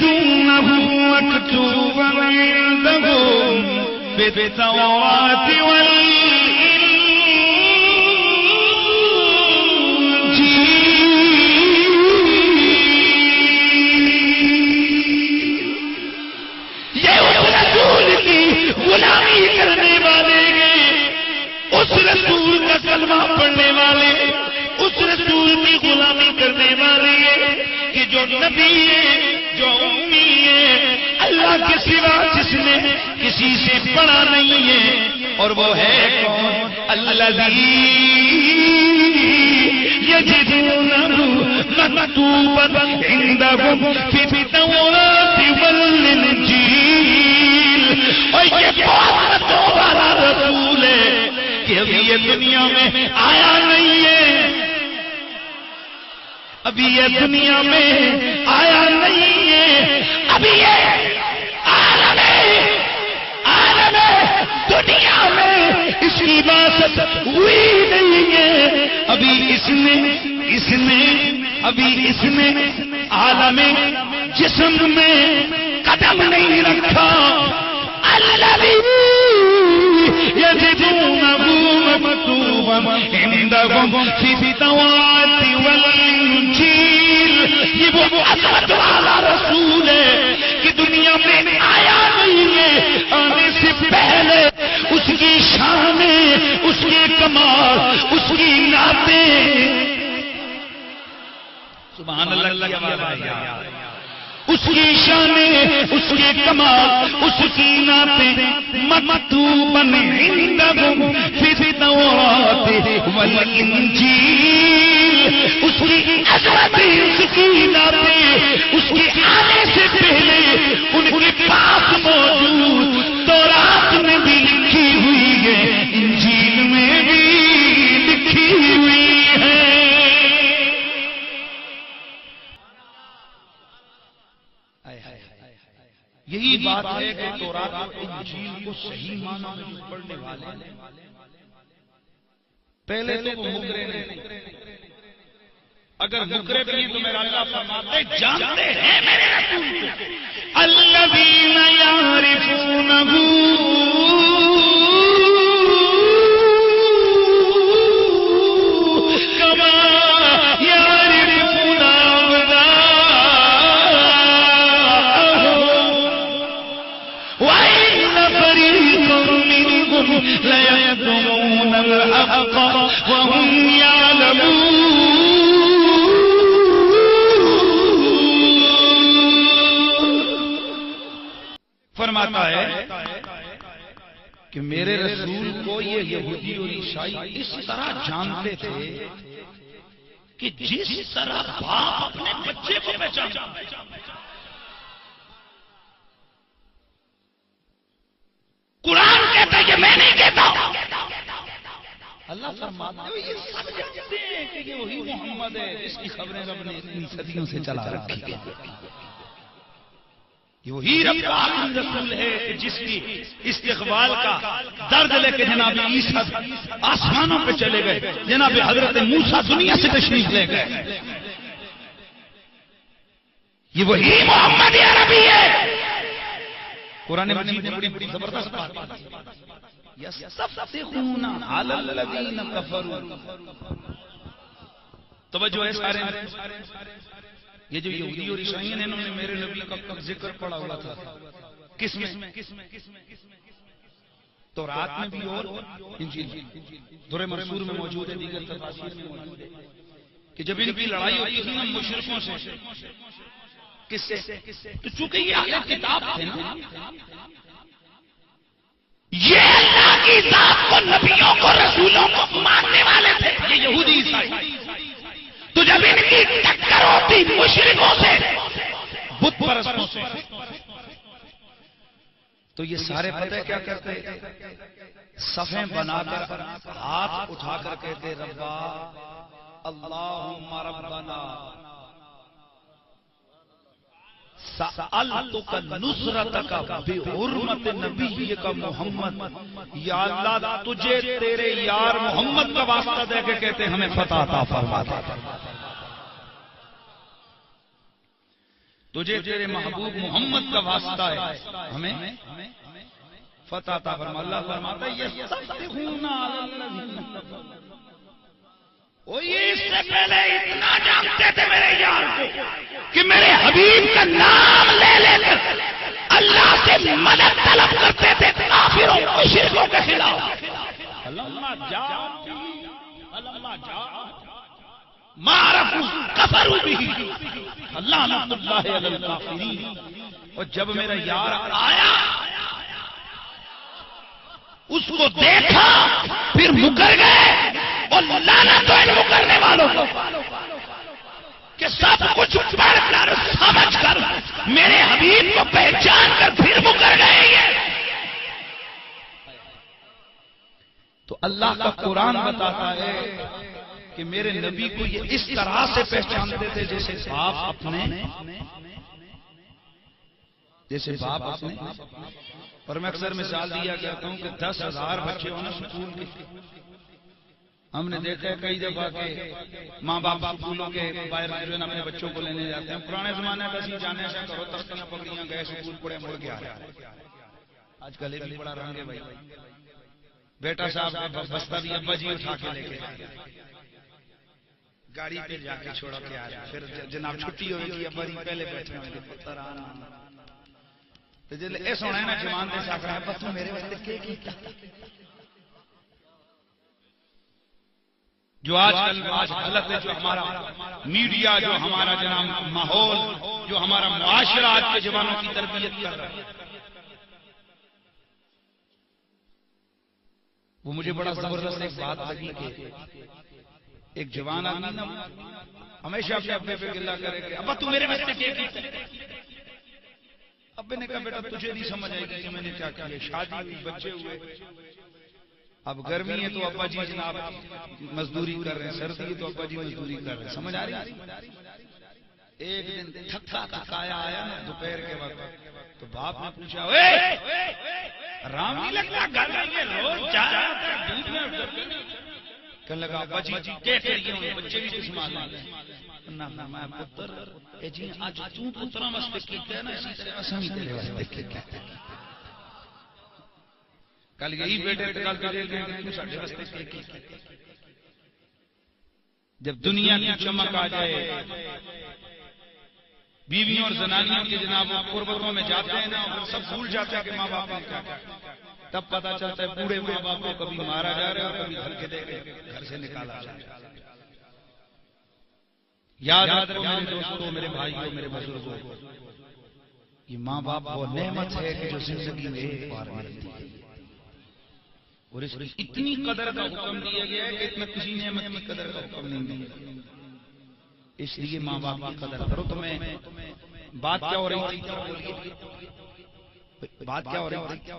يجدونه مكتوبا عندهم في التوراة غلامی کرنے والے اس رسول کا کلمہ پڑھنے والے اس رسول کی غلامی کرنے والے کہ جو نبی ہے جو امی ہے اللہ کے سوا جس نے کسی سے پڑھا نہیں ہے اور وہ ہے کون الذی یجدونه مکتوبا عندهم فی التوراة والانجیل. اور یہ بہت مطلوب والا رسول ہے کہ ابھی یہ دنیا میں آیا نہیں ہے ابھی یہ دنیا میں آیا نہیں ہے ابھی یہ عالم دنیا میں اس کی بات ہوئی نہیں ہے ابھی اس نے عالم جسم میں قدم نہیں رکھا. الذی یجدونه مکتوبا عندهم فی التوراة والانجیل. یہ وہ عظمت والا رسول ہے کہ دنیا میں آیا نہیں ہے آنے سے پہلے اس کی شان اس کے کمال اس کی نعتیں سبحان اللہ کی آواز اس کی شان اس کے کمال اس کی نعتیں مکتوباً عندهم فی التوراة والانجیل. اس کی عظمت اس کی نعتیں اس کے آنے سے پہلے ان کے پاس موجود تورات میں بھی لکھی ہوئی ہے انجیل میں بھی لکھی ہوئی ہے. یہی بات ہے کہ تورات اور انجیل کو صحیح معنی میں پڑھنے والے پہلے تو وہ مکرے نہیں اگر مکرے بھی تو میرا اللہ فرماتے جانتے ہیں میرے رسول کو الذین یعرفونہ کما یعرفون لَيَكْتُمُونَ الْحَقَّ وَهُمْ يَعْلَمُونَ. فرماتا ہے کہ میرے رسول کو یہ یہودی اور عیسائی اس طرح جانتے تھے کہ جس طرح باپ اپنے بچے کو پہچانتا ہے. قرآن کہتا ہے کہ میں نہیں کہتا اللہ فرماتا ہے یہ سب جانتے ہیں کہ یہ وہی محمد ہے جس کی خبریں رب نے اتنی صدیوں سے چلا رکھی ہے. یہ وہی رب کا آخری رسول ہے جس کی استقبال کا درد لے کے جناب عیسیٰ آسمانوں پہ چلے گئے جناب حضرت موسیٰ دنیا سے تشریف لے گئے. یہ وہی محمد عربی ہے. قرآن مجید نے بڑی زبردست بات یستفتحون علی الذین کفروا. توجہ ہے سارے یہ جو یہودی اور عیسائی ہیں انہوں نے میرے نبی کا ذکر پڑھا ہوا تھا کس میں تورات میں بھی اور انجیل درر منصور میں موجود ہے دیگر تفاسیر میں موجود ہے کہ جب ان کی لڑائی ہوئی تھی نا مشرکوں سے کس سے تو چونکہ یہ اہل کتاب تھے نا یہ اللہ کی ذات کو نبیوں کو رسولوں کو ماننے والے تھے یہ یہودی عیسائی. تو جب ان کی ٹکر ہوتی مشرکوں سے بت پرستوں سے تو یہ سارے پتہ کیا کرتے صفیں بنا کر ہاتھ اٹھا کر کہتے ربا اللہم ربنا سألتک نصرتک بحرمت نبیک محمد. یا اللہ تجھے تیرے یار محمد کا واسطہ دے کے کہتے ہمیں فتح عطا فرما دے. تجھے تیرے محبوب محمد کا واسطہ ہے، ہمیں فتح عطا فرما۔ اللہ فرماتا ہے یستفتحون علی الذین کفروا، وہ یہ اس سے پہلے اتنا جانتے تھے میرے یار کو کہ میرے حبیب کا نام لے لے کر اللہ سے مدد طلب کرتے تھے کافروں مشرکوں کے خلاف۔ فلما جاء ما عرفوا کفروا به لعنۃ اللہ علی الکافرین۔ اور جب میرا یار آیا اس کو دیکھا پھر مکر گئے، اور لعنت ہو ان مکرنے والوں کو کہ سب کچھ پڑھ کر سمجھ کر میرے حبیب کو پہچان کر پھر مکر گئے یہ۔ تو اللہ کا قرآن بتاتا ہے کہ میرے نبی کو یہ اس طرح سے پہچانتے تھے جیسے باپ اپنے اور میں اکثر مثال دیا کرتا ہوں کہ 10,000 بچے ہو نا سکول کے، ہم نے دیکھا ہے کئی دفعہ کہ ماں باپ سکولوں کے باہر جو ہے نا اپنے بچوں کو لینے جاتے ہیں۔ پرانے زمانے کا سی جانے سے کرو تختیاں پکڑیاں گئے سکول پڑے مڑ گیا۔ آج کل یہ بھی بڑا رنگ ہے بھائی، بیٹا صاحب بستہ بھی ابا جی اٹھا کے لے کے گاڑی پہ جا کے چھوڑا کے آ رہا، پھر جناب چھٹی ہوئی کہ ابا جی پہلے بیٹھے ہوئے پتر آنا ایسا ہونا ہے نا جوان دے ساکھ رہا ہے بس تو میرے وقت کے کیتا جو آج غلط ہے، جو ہمارا میڈیا، جو ہمارا جناب ماحول، جو ہمارا معاشرہ آج کے جوانوں کی تربیت کر رہا ہے، وہ مجھے بڑا زبردست ایک بات لگی کہ ایک جوان آدمی نا ہمیشہ اپنے ابے پہ گلہ کرے کہ ابا تو میرے واسطے کیا کیتا؟ ابے نے کہا بیٹا تجھے نہیں سمجھ آئے گی کہ میں نے کیا کیا، شادی ہوئی، بچے ہوئے، اب گرمی ہے تو ابا جی جناب مزدوری کر رہے ہیں، سردی ہے تو ابا جی مزدوری کر رہے ہیں، سمجھ آ رہی ہے؟ ایک دن تھکا تھکایا آیا نا دوپہر کے وقت، تو باپ نے پوچھا رام نہیں لگتا گھر میں روز چاہتا دودھ میں کہنے لگا ابا جی کیسے یہ بچے بھی کس مان لیں نہ میں پتر اے جی اج تو پتراں واسطے کیتا ہے نا اسی طرح اساں بھی تیرے واسطے کیتا ہے، کل یہی بیٹے کل تیرے لیے ساڈے واسطے کیتا ہے۔ جب دنیا کی چمک آ جائے، بیویوں اور زنانیوں کی جناب قربتوں میں جاتے ہیں نا اور سب بھول جاتے ہیں کہ ماں باپ نے کیا کیا، تب پتا چلتا ہے بوڑھے ماں باپ کو کبھی مارا جا رہا ہے اور کبھی گھر کے دے کے گھر سے نکالا جا رہا ہے۔ یاد رکھو میرے دوستوں، میرے بھائیوں، میرے بزرگوں، یہ ماں باپ وہ نعمت ہے کہ جو زندگی میں ایک بار ملتی ہے، اور اس کی اتنی قدر کا حکم دیا گیا ہے کہ اتنا کسی نعمت کی قدر کا حکم نہیں دیا، اس لیے ماں باپ کی قدر کرو۔ تو میں بات کیا ہو رہی تھی؟ بات کیا ہو رہی تھی؟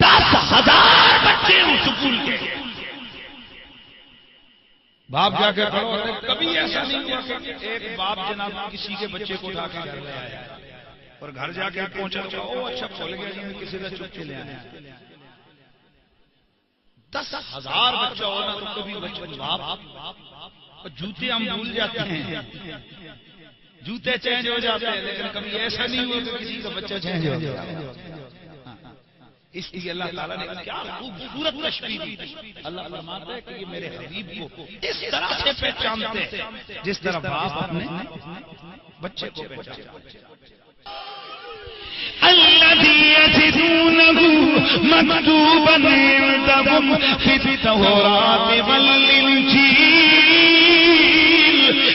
10,000 بچے ہوں سکول کے، باپ جا کے کھڑا ہوتا ہے۔ کبھی ایسا نہیں ہوا کہ ایک باپ جناب کسی کے بچے کو اٹھا کے گھر لے آیا اور گھر جا کے پہنچا تو او اچھا کھول گیا جی میں کسی کا چپ کے لے آیا۔ 10,000 بچہ ہونا تو کبھی بچے باپ جوتے ہم بھول جاتے ہیں، جوتے چینج ہو جاتے ہیں، لیکن کبھی ایسا نہیں ہوا کہ کسی کا بچہ چینج ہو گیا۔ اس لیے اللہ تعالیٰ نے کیا خوبصورت تشبیہ دی، اللہ فرماتا ہے کہ یہ میرے حبیب کو اس طرح سے پہچانتے ہیں جس طرح باپ اپنے بچے کو پہچانتے ہیں۔ الذي يجدونه مكتوبا عندهم في التوراة والإنجيل۔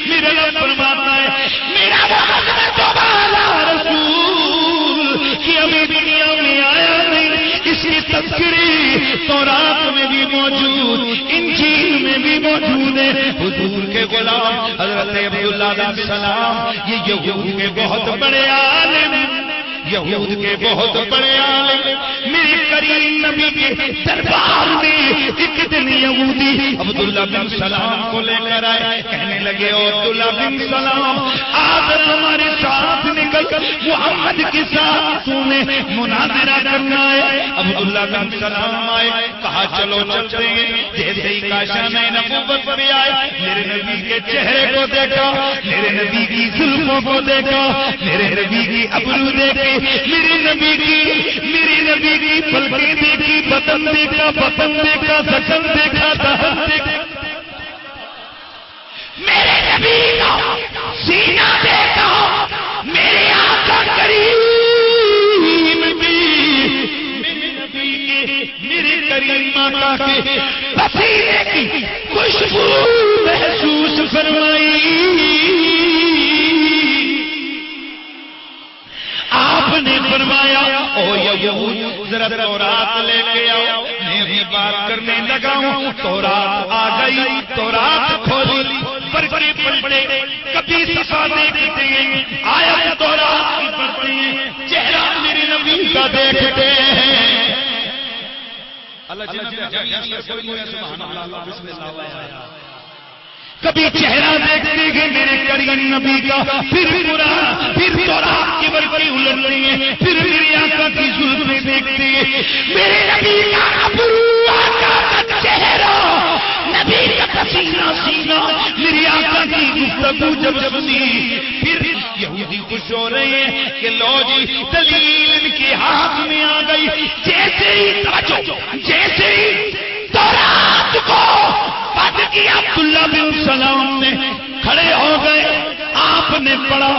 میرا رب فرماتا ہے میرا محمد تمہارا رسول کہ ابھی دنیا میں آیا نہیں، اس کی تذکری تورات میں بھی موجود، انجیل میں بھی موجود ہے۔ حضور کے غلام حضرت عبداللہ بن سلام یہ یہود کے بہت بڑے عالم، یہود کے بہت بڑے عالم، میرے کریم نبی کے دربار میں ایک دن یہودی عبداللہ بن سلام کو لے کر آئے، کہنے لگے او عبداللہ بن سلام آج ہمارے ساتھ نکل محمد کے ساتھ تو نے مناظرہ کرنا ہے. عبداللہ بن سلام آئے, کہا چلو چلتے ہیں. جیسے ہی کاشان نبوت پہ آئے, میرے نبی کے چہرے کو دیکھا, میرے نبی کی زلفوں کو دیکھا, میرے نبی کی ابرو دیکھے, میرے نبی کی پلکیں دیکھی, بطن دیکھا, زخم دیکھا, دہن دیکھا, میرے نبی کا سینہ دیکھا, میرے آقا کریم بھی میرے نبی کے, میرے کریم آقا کے پسینے کی خوشبو محسوس فرمائی. آپ نے فرمایا او یہود ذرا تورات لے کے آؤ. میں بھی بات کرنے لگا ہوں, تورات آ گئی, تورات کھولی, پرچے پلٹے, کبھی صفا دیکھتے ہیں, آیا تورات کی پڑھتے ہیں, چہرہ میرے نبی کا دیکھتے ہیں. اللہ سبحان اللہ بسم اللہ. کبھی چہرہ دیکھتے ہیں میرے کریم نبی کا, پھر قرآن, پھر تورات کی برکتیں الٹتے ہیں, پھر میرے آقا کی زلفیں دیکھتے ہیں, میرے نبی کا ابرو, آقا کا چہرہ, نبی کا پسینہ سینہ, میرے آقا کی گفتگو جب سنی, پھر یہودی خوش ہو رہے ہیں کہ لو جی دلیل ان کے ہاتھ میں آ گئی. جیسے ہی توجہ, جیسے ہی تورات کو پڑھ کیا, عبداللہ بن سلام نے کھڑے ہو گئے. آپ نے پڑھا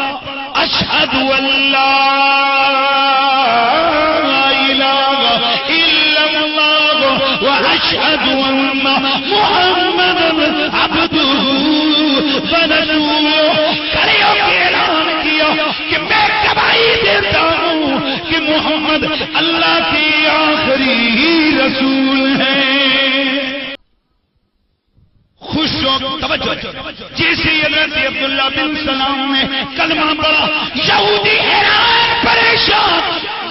اشہد ان لا الہ الا اللہ واشہد ان محمدا عبدہ ورسولہ. کھڑے ہو کے اعلان کیا کہ میں گواہی دیتا ہوں کہ محمد اللہ کے آخری رسول ہیں. خوش ہو, توجہ, جیسے حضرت عبداللہ بن سلام نے کلمہ پڑھا, یہودی حیران پریشان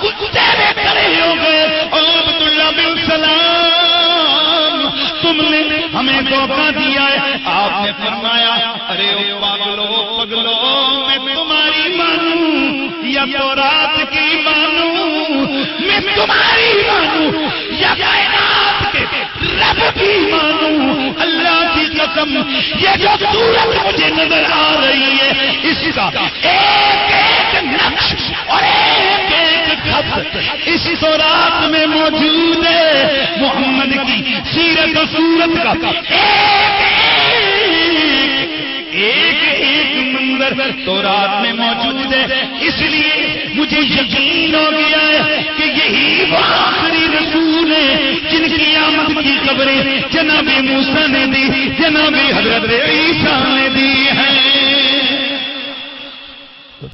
غصے میں کھڑے ہو گئے. اور عبداللہ بن سلام, تم نے ہمیں دھوکہ دیا ہے. آپ نے فرمایا ارے او پگلو, میں تمہاری مانوں یا تورات کی مانوں, میں تمہاری مانوں یا کائنات کے رب کی مانوں. اللہ کی قسم, یہ جو صورت مجھے نظر آ رہی ہے, اس کا ایک ایک نقش اور ایک ایک خط اس تورات میں موجود ہے. محمد کی سیرت و صورت کا ایک ایک منظر تورات میں موجود ہے. اس لیے مجھے یقین ہو گیا ہے کہ یہی وہ آخری رسول ہیں جن کی آمد کی خبریں جناب موسیٰ نے دی, جناب حضرت عیسیٰ نے دی ہیں.